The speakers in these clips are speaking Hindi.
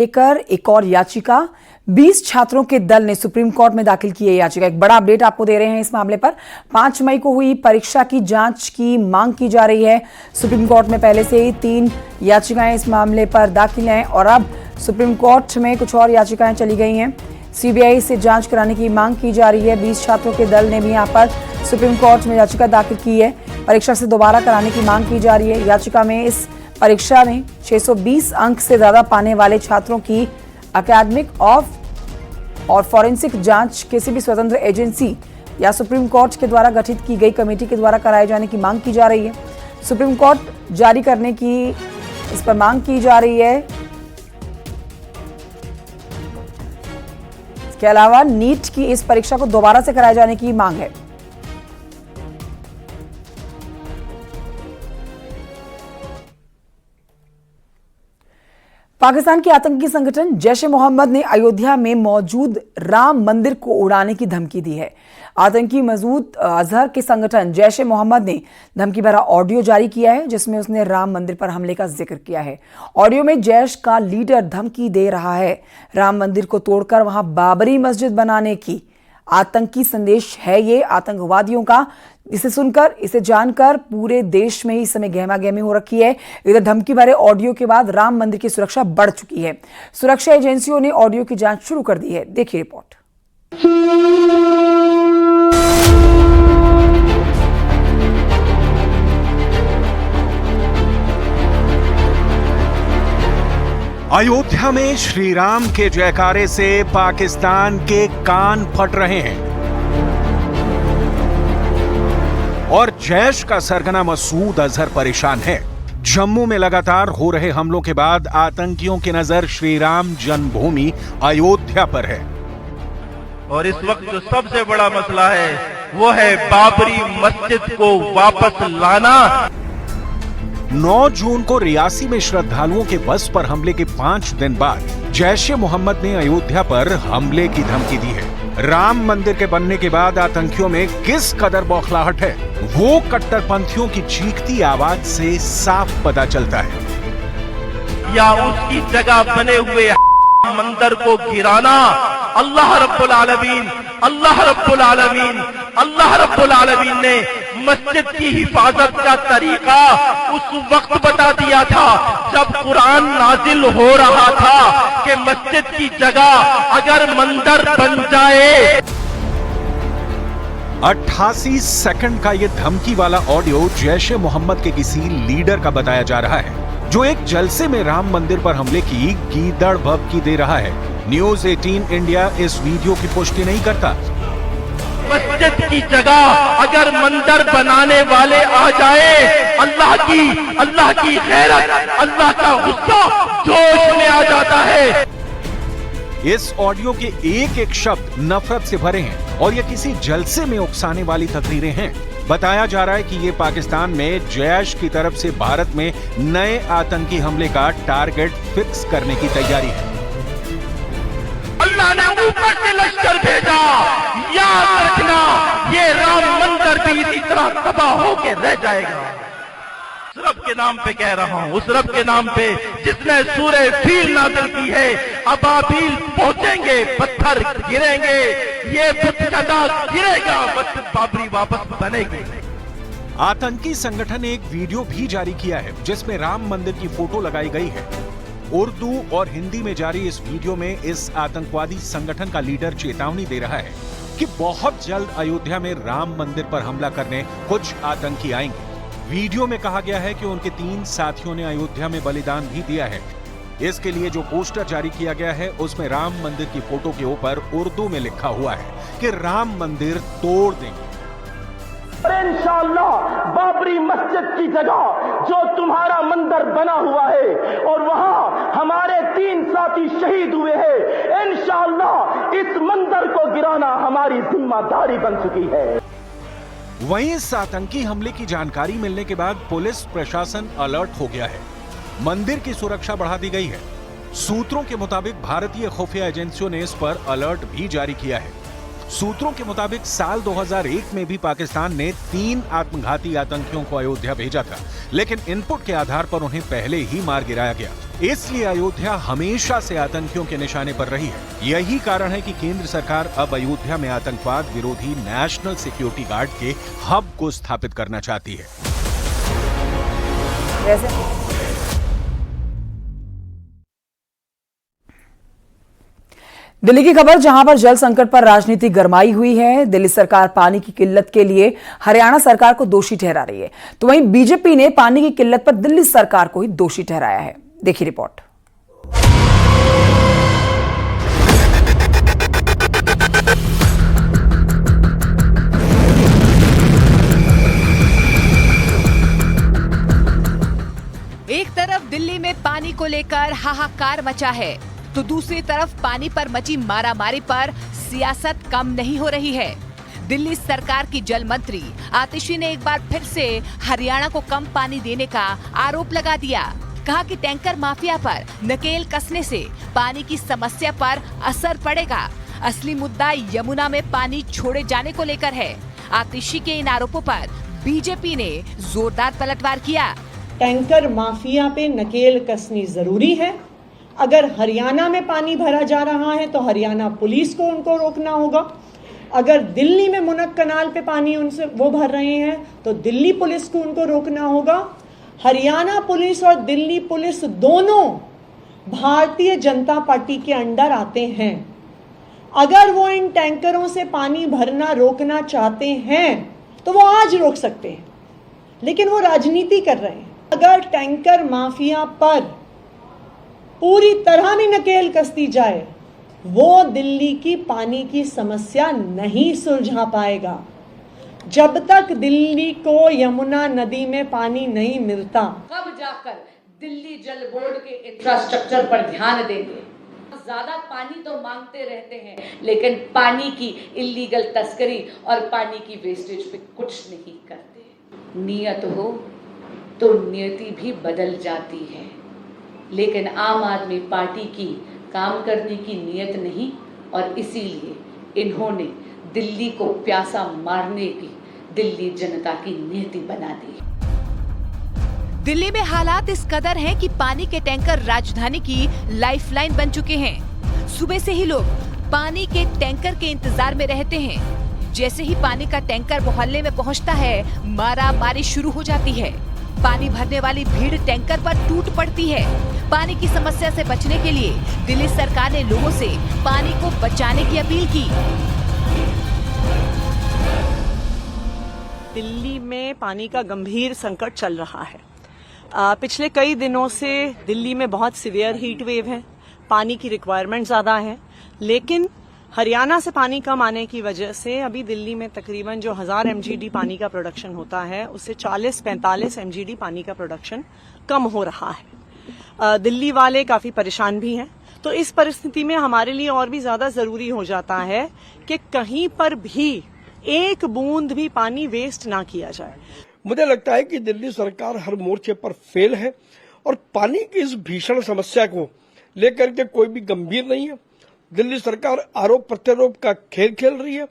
लेकर एक और याचिका 20 छात्रों के दल ने सुप्रीम कोर्ट में दाखिल की है याचिका। एक बड़ा अपडेट आपको दे रहे हैं इस मामले पर। 5 मई को हुई परीक्षा की जांच की मांग की जा रही है। सुप्रीम कोर्ट में पहले से ही 3 याचिकाएं इस मामले पर दाखिल हैं और अब सुप्रीम कोर्ट में कुछ और याचिकाएं चली गई हैं। सीबीआई से जांच कराने की मांग की जा रही है। 20 छात्रों के दल ने भी यहाँ पर सुप्रीम कोर्ट में याचिका दाखिल की है। परीक्षा से दोबारा कराने की मांग की जा रही है। याचिका में इस परीक्षा में 620 अंक से ज्यादा पाने वाले छात्रों की एकेडमिक और फॉरेंसिक जांच किसी भी स्वतंत्र एजेंसी या सुप्रीम कोर्ट के द्वारा गठित की गई कमेटी के द्वारा कराए जाने की मांग की जा रही है। सुप्रीम कोर्ट जारी करने की इस पर मांग की जा रही है। इसके अलावा नीट की इस परीक्षा को दोबारा से कराए जाने की मांग है। पाकिस्तान के आतंकी संगठन जैश ए मोहम्मद ने अयोध्या में मौजूद राम मंदिर को उड़ाने की धमकी दी है। आतंकी मसूद अजहर के संगठन जैश ए मोहम्मद ने धमकी भरा ऑडियो जारी किया है जिसमें उसने राम मंदिर पर हमले का जिक्र किया है। ऑडियो में जैश का लीडर धमकी दे रहा है राम मंदिर को तोड़कर वहां बाबरी मस्जिद बनाने की। आतंकी संदेश है ये आतंकवादियों का। इसे सुनकर, इसे जानकर पूरे देश में इस समय गहमागहमी हो रखी है। इधर धमकी भरे ऑडियो के बाद राम मंदिर की सुरक्षा बढ़ चुकी है। सुरक्षा एजेंसियों ने ऑडियो की जांच शुरू कर दी है। देखिए रिपोर्ट। अयोध्या में श्री राम के जयकारे से पाकिस्तान के कान फट रहे हैं और जैश का सरगना मसूद अजहर परेशान है। जम्मू में लगातार हो रहे हमलों के बाद आतंकियों की नजर श्री राम जन्मभूमि अयोध्या पर है और इस वक्त जो सबसे बड़ा मसला है वो है बाबरी मस्जिद को वापस लाना। 9 जून को रियासी में श्रद्धालुओं के बस पर हमले के 5 दिन बाद जैश ए मोहम्मद ने अयोध्या पर हमले की धमकी दी है। राम मंदिर के बनने के बाद आतंकियों में किस कदर बौखलाहट है वो कट्टरपंथियों की चीखती आवाज से साफ पता चलता है। या उसकी जगह बने हुए मंदिर को गिराना अल्लाह रब्बुल आलमीन ने मस्जिद की हिफाजत का तरीका उस वक्त बता दिया था जब कुरान नाजिल हो रहा था कि मस्जिद की जगह अगर मंदिर बन जाए। 88 सेकंड का ये धमकी वाला ऑडियो जैश ए मोहम्मद के किसी लीडर का बताया जा रहा है जो एक जलसे में राम मंदिर पर हमले की गीदड़ भभकी दे रहा है। न्यूज 18 इंडिया इस वीडियो की पुष्टि नहीं करता। मस्जिद की जगह अगर मंदिर बनाने वाले आ जाए, अल्लाह की गैरत, अल्लाह का गुस्सा जोश में आ जाता है। इस ऑडियो के एक शब्द नफरत से भरे हैं और ये किसी जलसे में उकसाने वाली तकरीरें हैं। बताया जा रहा है कि ये पाकिस्तान में जैश की तरफ से भारत में नए आतंकी हमले का टारगेट फिक्स करने की तैयारी है। अल्लाह ने ऊपर से लश्कर भेजा, याद रखना ये राम मंदिर भी इसी तरह तबाह होके रह जाएगा। उस रब के नाम पे कह रहा हूँ, उस रब के नाम पे जिसने सूरह फील नाज़िल की है। अबाबील पहुंचेंगे, पत्थर गिरेंगे, ये बुतकदा गिरेगा, बाबरी वापस बनेगी। आतंकी संगठन ने एक वीडियो भी जारी किया है जिसमें राम मंदिर की फोटो लगाई गई है। उर्दू और हिंदी में जारी इस वीडियो में इस आतंकवादी संगठन का लीडर चेतावनी दे रहा है कि बहुत जल्द अयोध्या में राम मंदिर पर हमला करने कुछ आतंकी आएंगे। वीडियो में कहा गया है कि उनके 3 साथियों ने अयोध्या में बलिदान भी दिया है। इसके लिए जो पोस्टर जारी किया गया है उसमें राम मंदिर की फोटो के ऊपर उर्दू में लिखा हुआ है कि राम मंदिर तोड़ देंगे। इंशाअल्लाह बाबरी मस्जिद की जगह जो तुम्हारा मंदिर बना हुआ है और वहां हमारे 3 साथी शहीद हुए हैं, इंशाअल्लाह इस मंदिर को गिराना हमारी जिम्मेदारी बन चुकी है। वहीं इस आतंकी हमले की जानकारी मिलने के बाद पुलिस प्रशासन अलर्ट हो गया है। मंदिर की सुरक्षा बढ़ा दी गई है। सूत्रों के मुताबिक भारतीय खुफिया एजेंसियों ने इस पर अलर्ट भी जारी किया है। सूत्रों के मुताबिक साल 2001 में भी पाकिस्तान ने 3 आत्मघाती आतंकियों को अयोध्या भेजा था, लेकिन इनपुट के आधार पर उन्हें पहले ही मार गिराया गया। इसलिए अयोध्या हमेशा से आतंकियों के निशाने पर रही है। यही कारण है कि केंद्र सरकार अब अयोध्या में आतंकवाद विरोधी नेशनल सिक्योरिटी गार्ड के हब को स्थापित करना चाहती है। दिल्ली की खबर, जहां पर जल संकट पर राजनीति गरमाई हुई है। दिल्ली सरकार पानी की किल्लत के लिए हरियाणा सरकार को दोषी ठहरा रही है, तो वहीं बीजेपी ने पानी की किल्लत पर दिल्ली सरकार को ही दोषी ठहराया है। देखिए रिपोर्ट। एक तरफ दिल्ली में पानी को लेकर हाहाकार मचा है, तो दूसरी तरफ पानी पर मची मारामारी पर सियासत कम नहीं हो रही है। दिल्ली सरकार की जल मंत्री आतिशी ने एक बार फिर से हरियाणा को कम पानी देने का आरोप लगा दिया। कहा कि टैंकर माफिया पर नकेल कसने से पानी की समस्या पर असर पड़ेगा। असली मुद्दा यमुना में पानी छोड़े जाने को लेकर है। आतिशी के इन आरोपों पर बीजेपी ने जोरदार पलटवार किया। टैंकर माफिया पे नकेल कसनी जरूरी है। अगर हरियाणा में पानी भरा जा रहा है तो हरियाणा पुलिस को उनको रोकना होगा। अगर दिल्ली में मुनक कनाल पे पानी उनसे वो भर रहे हैं तो दिल्ली पुलिस को उनको रोकना होगा। हरियाणा पुलिस और दिल्ली पुलिस दोनों भारतीय जनता पार्टी के अंडर आते हैं। अगर वो इन टैंकरों से पानी भरना रोकना चाहते हैं तो वो आज रोक सकते हैं, लेकिन वो राजनीति कर रहे हैं। अगर टैंकर माफिया पर पूरी तरह भी नकेल कस दी जाए, वो दिल्ली की पानी की समस्या नहीं सुलझा पाएगा। जब तक दिल्ली को यमुना नदी में पानी नहीं मिलता, कब जाकर दिल्ली जल बोर्ड के इंफ्रास्ट्रक्चर पर ध्यान देंगे। ज्यादा पानी तो मांगते रहते हैं, लेकिन पानी की इल्लीगल तस्करी और पानी की वेस्टेज पे कुछ नहीं करते। नियत हो तो नियति भी बदल जाती है, लेकिन आम आदमी पार्टी की काम करने की नियत नहीं, और इसीलिए इन्होंने दिल्ली को प्यासा मारने की दिल्ली जनता की नियति बना दी। दिल्ली में हालात इस कदर हैं कि पानी के टैंकर राजधानी की लाइफलाइन बन चुके हैं। सुबह से ही लोग पानी के टैंकर के इंतजार में रहते हैं। जैसे ही पानी का टैंकर मोहल्ले में पहुंचता है, मारा मारी शुरू हो जाती है। पानी भरने वाली भीड़ टैंकर पर टूट पड़ती है। पानी की समस्या से बचने के लिए दिल्ली सरकार ने लोगों से पानी को बचाने की अपील की। दिल्ली में पानी का गंभीर संकट चल रहा है। पिछले कई दिनों से दिल्ली में बहुत सीवियर हीट वेव है। पानी की रिक्वायरमेंट ज्यादा है, लेकिन हरियाणा से पानी कम आने की वजह से अभी दिल्ली में तकरीबन जो 1000 MGD पानी का प्रोडक्शन होता है, उससे 40-45 MGD पानी का प्रोडक्शन कम हो रहा है। दिल्ली वाले काफी परेशान भी हैं। तो इस परिस्थिति में हमारे लिए और भी ज्यादा जरूरी हो जाता है कि कहीं पर भी एक बूंद भी पानी वेस्ट ना किया जाए। मुझे लगता है कि दिल्ली सरकार हर मोर्चे पर फेल है और पानी की इस भीषण समस्या को लेकर के कोई भी गंभीर नहीं है। दिल्ली सरकार आरोप प्रत्यारोप का खेल खेल रही है,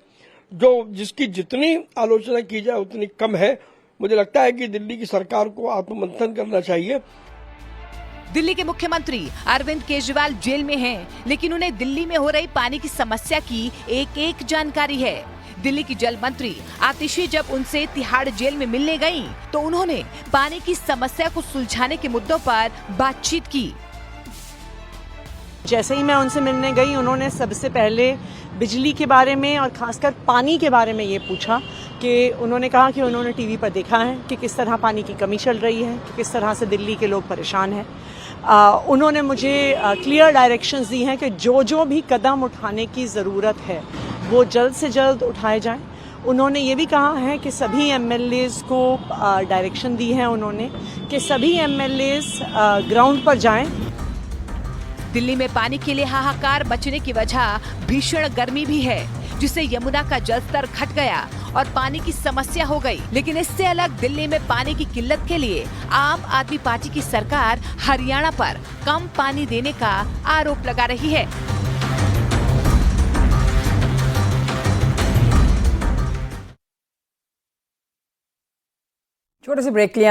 जो जिसकी जितनी आलोचना की जाए उतनी कम है। मुझे लगता है कि दिल्ली की सरकार को आत्ममंथन करना चाहिए। दिल्ली के मुख्यमंत्री अरविंद केजरीवाल जेल में हैं, लेकिन उन्हें दिल्ली में हो रही पानी की समस्या की एक जानकारी है। दिल्ली की जल मंत्री आतिशी जब उनसे तिहाड़ जेल में मिलने गईं, तो उन्होंने पानी की समस्या को सुलझाने के मुद्दों पर बातचीत की। जैसे ही मैं उनसे मिलने गई, उन्होंने सबसे पहले बिजली के बारे में और खासकर पानी के बारे में ये पूछा कि उन्होंने कहा कि उन्होंने टीवी पर देखा है कि किस तरह पानी की कमी चल रही है, कि किस तरह से दिल्ली के लोग परेशान हैं। उन्होंने मुझे क्लियर डायरेक्शंस दी हैं कि जो भी कदम उठाने की ज़रूरत है वो जल्द से जल्द उठाए जाएं। उन्होंने ये भी कहा है कि सभी MLAs को डायरेक्शन दी है उन्होंने कि सभी MLAs ग्राउंड पर जाएं। दिल्ली में पानी के लिए हाहाकार मचने की वजह भीषण गर्मी भी है, जिससे यमुना का जलस्तर घट गया और पानी की समस्या हो गई। लेकिन इससे अलग दिल्ली में पानी की किल्लत के लिए आम आदमी पार्टी की सरकार हरियाणा पर कम पानी देने का आरोप लगा रही है। छोटे से ब्रेक के लिए